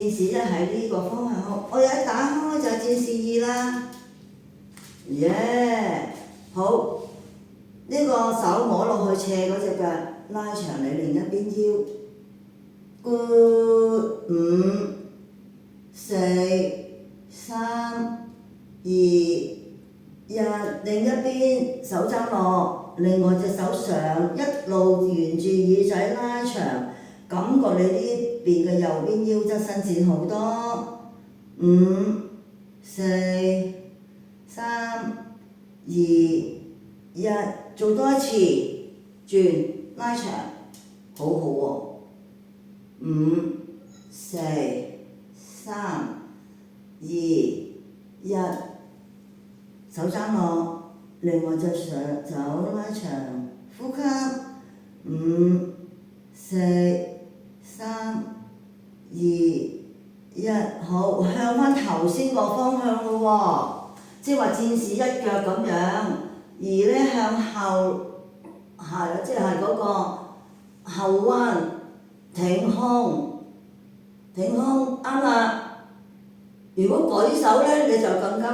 戰士一喺呢個方向，我一打開就係戰士二啦，耶！好，呢個手摸落去斜嗰隻腳，拉長你另一邊腰，good， 5、4、3、2、1，另一邊手踭落，另外隻手上，一路沿住耳仔拉長，感覺你呢邊嘅右邊腰側伸展好多。5、4、3、2、1，做多一次，轉拉長，好好喎。5、4、3、2、1，手踭落，另外隻手拉長，呼吸。5、4、3、2、1，好，向翻頭先個方向咯喎，即係話戰士一腳咁樣，而呢向後係即係嗰個後彎挺胸，挺胸啱啦。如果舉手呢，你就更加